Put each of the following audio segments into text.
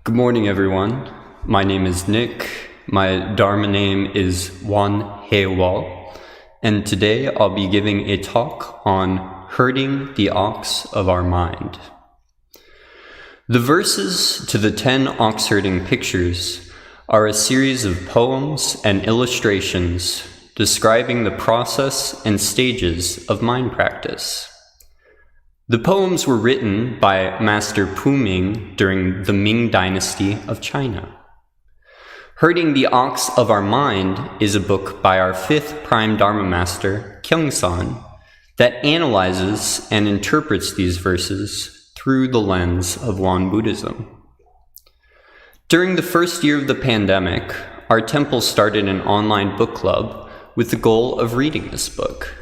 Good morning, everyone. My name is Nik. My Dharma name is HayWol, and today I'll be giving a talk on herding the ox of our mind. The verses to the 10 ox herding pictures are a series of poems and illustrations describing the process and stages of mind practice. The poems were written by Master Puming during the Ming dynasty of China. Herding the Ox of Our Mind is a book by our fifth prime Dharma master, Kyung-san, that analyzes and interprets these verses through the lens of Won Buddhism. During the first year of the pandemic, our temple started an online book club with the goal of reading this book.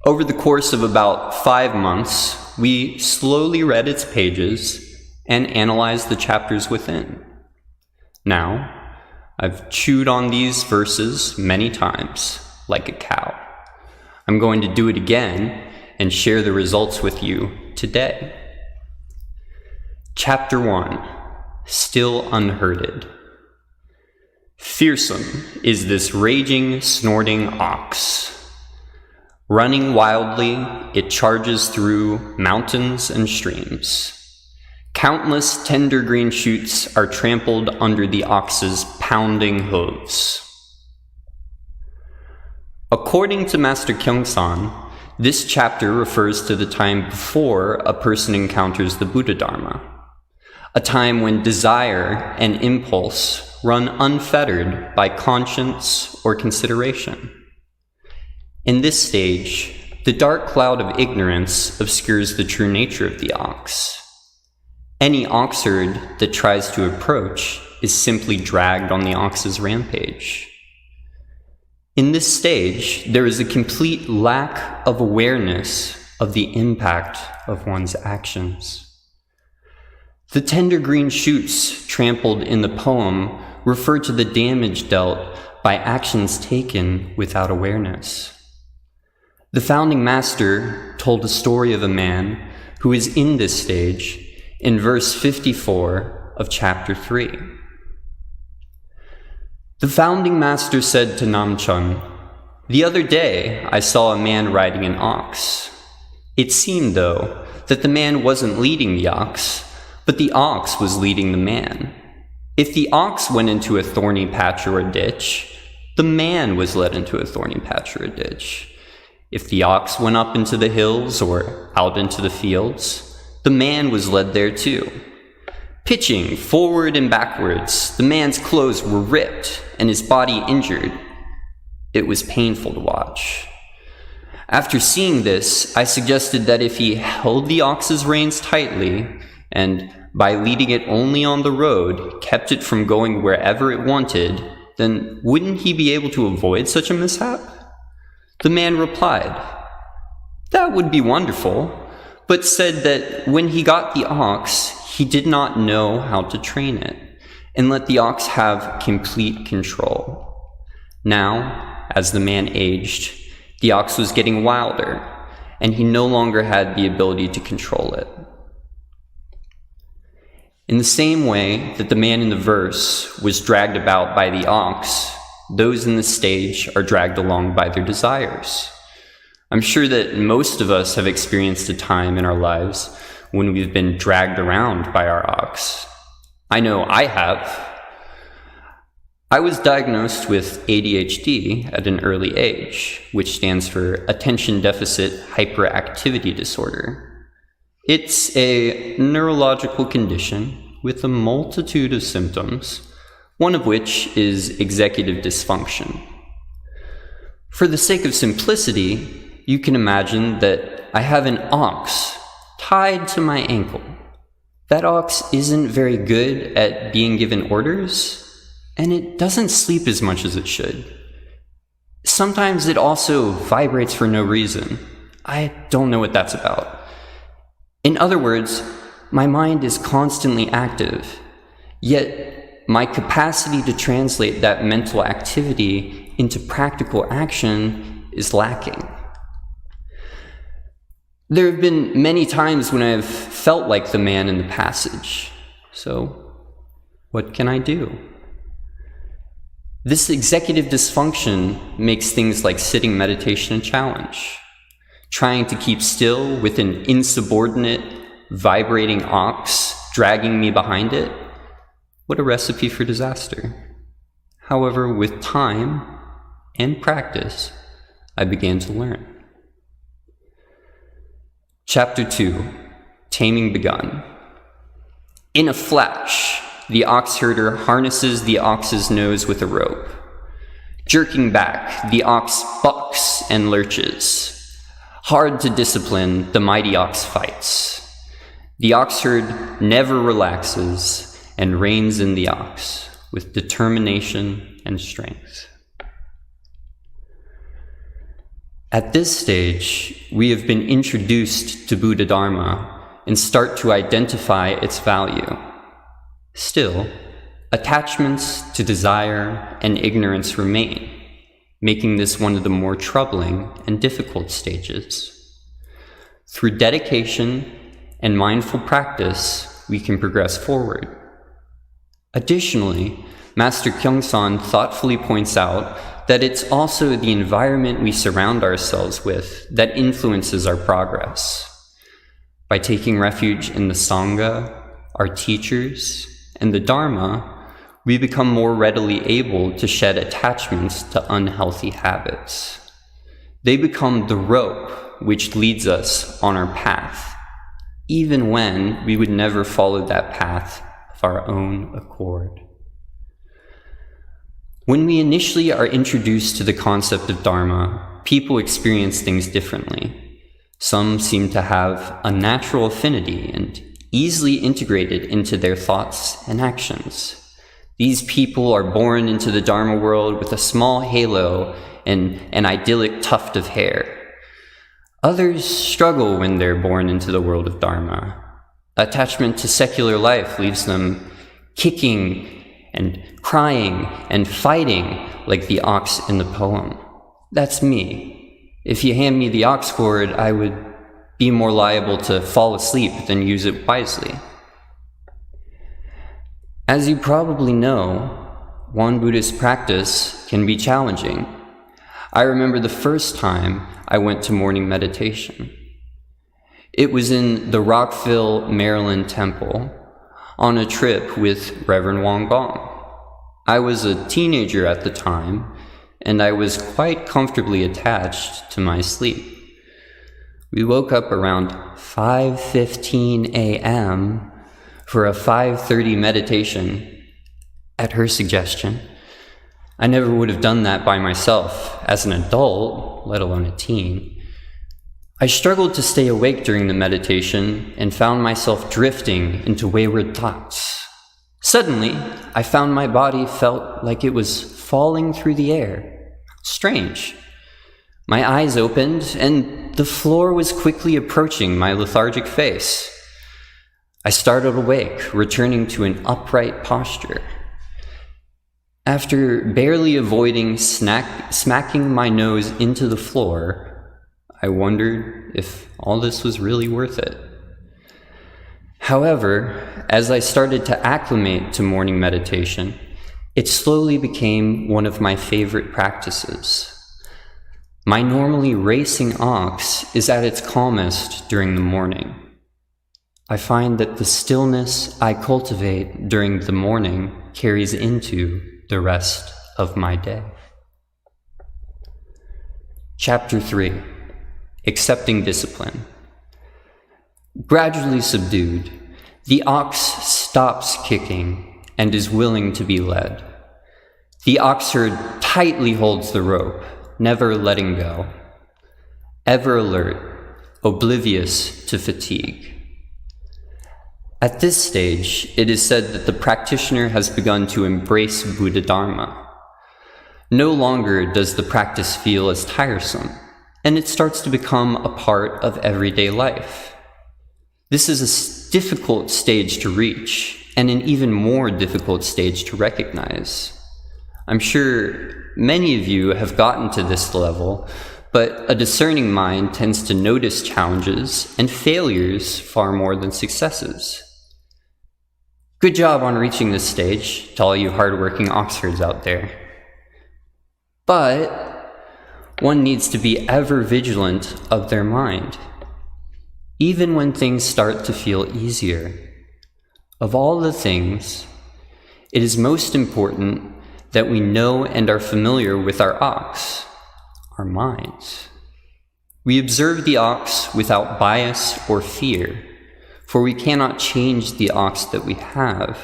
Over the course of about 5 months, we slowly read its pages and analyzed the chapters within. Now, I've chewed on these verses many times, like a cow. I'm going to do it again and share the results with you today. Chapter 1, Still Unherded. Fearsome is this raging, snorting ox. Running wildly, it charges through mountains and streams. Countless tender green shoots are trampled under the ox's pounding hooves. According to Master Kyung-san, this chapter refers to the time before a person encounters the Buddha Dharma, a time when desire and impulse run unfettered by conscience or consideration. In this stage, the dark cloud of ignorance obscures the true nature of the ox. Any ox herd that tries to approach is simply dragged on the ox's rampage. In this stage, there is a complete lack of awareness of the impact of one's actions. The tender green shoots trampled in the poem refer to the damage dealt by actions taken without awareness. The founding master told a story of a man who is in this stage in verse 54 of chapter 3. The founding master said to Namchun, "The other day I saw a man riding an ox. It seemed, though, that the man wasn't leading the ox, but the ox was leading the man. If the ox went into a thorny patch or a ditch, the man was led into a thorny patch or a ditch. If the ox went up into the hills or out into the fields, the man was led there too. Pitching forward and backwards, the man's clothes were ripped and his body injured. It was painful to watch. After seeing this, I suggested that if he held the ox's reins tightly and, by leading it only on the road, kept it from going wherever it wanted, then wouldn't he be able to avoid such a mishap?" The man replied, "That would be wonderful," but said that when he got the ox, he did not know how to train it and let the ox have complete control. Now, as the man aged, the ox was getting wilder, and he no longer had the ability to control it. In the same way that the man in the verse was dragged about by the ox, those in the stage are dragged along by their desires. I'm sure that most of us have experienced a time in our lives when we've been dragged around by our ox. I know I have. I was diagnosed with ADHD at an early age, which stands for Attention Deficit Hyperactivity Disorder. It's a neurological condition with a multitude of symptoms, one of which is executive dysfunction. For the sake of simplicity, you can imagine that I have an ox tied to my ankle. That ox isn't very good at being given orders, and it doesn't sleep as much as it should. Sometimes it also vibrates for no reason. I don't know what that's about. In other words, my mind is constantly active, yet my capacity to translate that mental activity into practical action is lacking. There have been many times when I have felt like the man in the passage. So What can I do? This executive dysfunction makes things like sitting meditation a challenge. Trying to keep still with an insubordinate, vibrating ox dragging me behind it, what a recipe for disaster. However, with time and practice, I began to learn. Chapter 2, Taming begun. In a flash, the ox herder harnesses the ox's nose with a rope. Jerking back, the ox bucks and lurches. Hard to discipline, the mighty ox fights. The ox herd never relaxes and reins in the ox with determination and strength. At this stage, we have been introduced to Buddha Dharma and start to identify its value. Still, attachments to desire and ignorance remain, making this one of the more troubling and difficult stages. Through dedication and mindful practice, we can progress forward. Additionally, Master Kyungsön thoughtfully points out that it's also the environment we surround ourselves with that influences our progress. By taking refuge in the Sangha, our teachers, and the Dharma, we become more readily able to shed attachments to unhealthy habits. They become the rope which leads us on our path, even when we would never follow that path of our own accord. When we initially are introduced to the concept of Dharma, people experience things differently. Some seem to have a natural affinity and easily integrated into their thoughts and actions. These people are born into the Dharma world with a small halo and an idyllic tuft of hair. Others struggle when they're born into the world of Dharma. Attachment to secular life leaves them kicking and crying and fighting like the ox in the poem. That's me. If you hand me the ox cord, I would be more liable to fall asleep than use it wisely. As you probably know, one Buddhist practice can be challenging. I remember the first time I went to morning meditation. It was in the Rockville, Maryland temple on a trip with Reverend Wang Gong. I was a teenager at the time, and I was quite comfortably attached to my sleep. We woke up around 5:15 a.m. for a 5:30 meditation at her suggestion. I never would have done that by myself as an adult, let alone a teen. I struggled to stay awake during the meditation and found myself drifting into wayward thoughts. Suddenly, I found my body felt like it was falling through the air. Strange. My eyes opened, and the floor was quickly approaching my lethargic face. I started awake, returning to an upright posture. After barely avoiding smacking my nose into the floor, I wondered if all this was really worth it. However, as I started to acclimate to morning meditation, it slowly became one of my favorite practices. My normally racing ox is at its calmest during the morning. I find that the stillness I cultivate during the morning carries into the rest of my day. Chapter 3, Accepting Discipline. Gradually subdued, the ox stops kicking and is willing to be led. The ox herd tightly holds the rope, never letting go, ever alert, oblivious to fatigue. At this stage, it is said that the practitioner has begun to embrace Buddha Dharma. No longer does the practice feel as tiresome, and it starts to become a part of everyday life. This is a difficult stage to reach, and an even more difficult stage to recognize. I'm sure many of you have gotten to this level, but a discerning mind tends to notice challenges and failures far more than successes. Good job on reaching this stage to all you hardworking ox herds out there. But one needs to be ever vigilant of their mind, even when things start to feel easier. Of all the things, it is most important that we know and are familiar with our ox, our minds. We observe the ox without bias or fear, for we cannot change the ox that we have.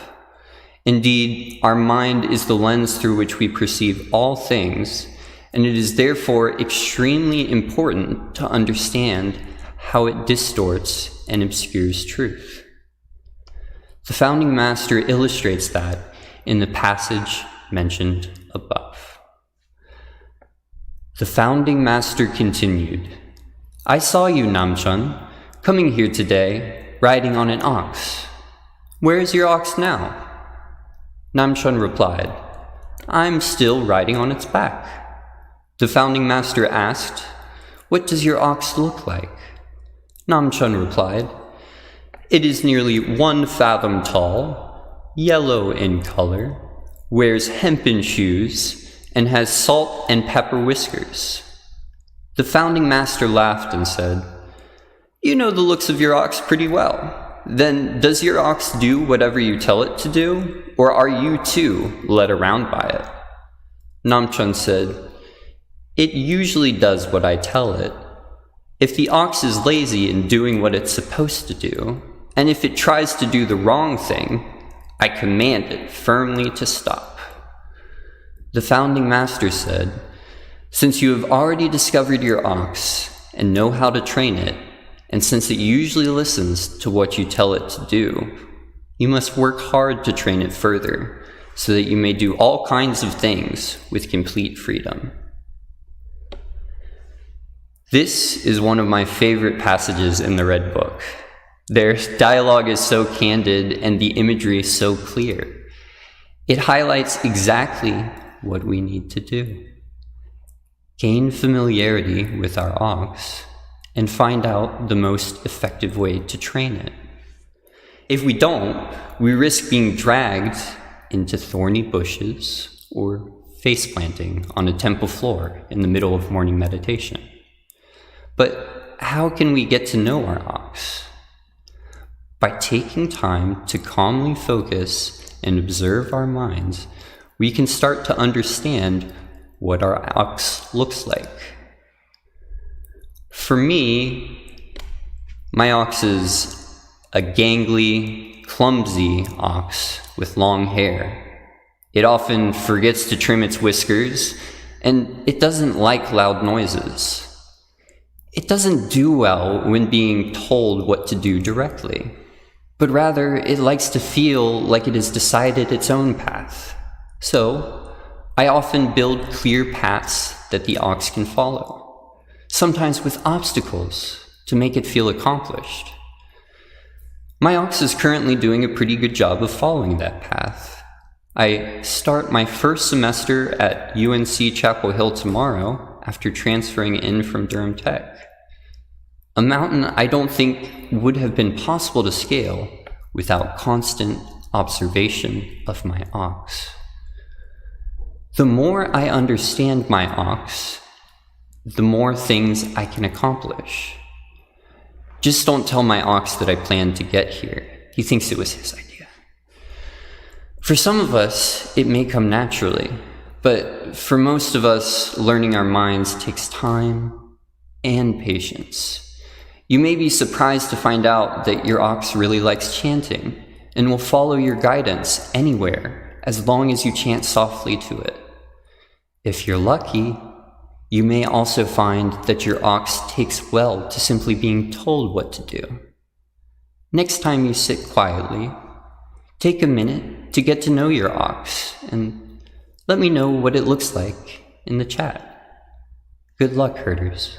Indeed, our mind is the lens through which we perceive all things, and it is therefore extremely important to understand how it distorts and obscures truth. The founding master illustrates that in the passage mentioned above. The founding master continued, "I saw you, Namchun, coming here today, riding on an ox. Where is your ox now?" Namchun replied, "I'm still riding on its back." The founding master asked, "What does your ox look like?" Namchun replied, "It is nearly 1 fathom tall, yellow in color, wears hempen shoes, and has salt and pepper whiskers." The founding master laughed and said, "You know the looks of your ox pretty well. Then does your ox do whatever you tell it to do, or are you too led around by it?" Namchun said, "It usually does what I tell it. If the ox is lazy in doing what it's supposed to do, and if it tries to do the wrong thing, I command it firmly to stop." The founding master said, "Since you have already discovered your ox and know how to train it, and since it usually listens to what you tell it to do, you must work hard to train it further, so that you may do all kinds of things with complete freedom." This is one of my favorite passages in the Red Book. Their dialogue is so candid and the imagery so clear. It highlights exactly what we need to do. Gain familiarity with our ox and find out the most effective way to train it. If we don't, we risk being dragged into thorny bushes or face planting on a temple floor in the middle of morning meditation. But how can we get to know our ox? By taking time to calmly focus and observe our minds, we can start to understand what our ox looks like. For me, my ox is a gangly, clumsy ox with long hair. It often forgets to trim its whiskers, and it doesn't like loud noises. It doesn't do well when being told what to do directly, but rather it likes to feel like it has decided its own path. So, I often build clear paths that the ox can follow, sometimes with obstacles to make it feel accomplished. My ox is currently doing a pretty good job of following that path. I start my first semester at UNC Chapel Hill tomorrow after transferring in from Durham Tech. A mountain I don't think would have been possible to scale without constant observation of my ox. The more I understand my ox, the more things I can accomplish. Just don't tell my ox that I plan to get here. He thinks it was his idea. For some of us, it may come naturally, but for most of us, learning our minds takes time and patience. You may be surprised to find out that your ox really likes chanting and will follow your guidance anywhere as long as you chant softly to it. If you're lucky, you may also find that your ox takes well to simply being told what to do. Next time you sit quietly, take a minute to get to know your ox and let me know what it looks like in the chat. Good luck, herders.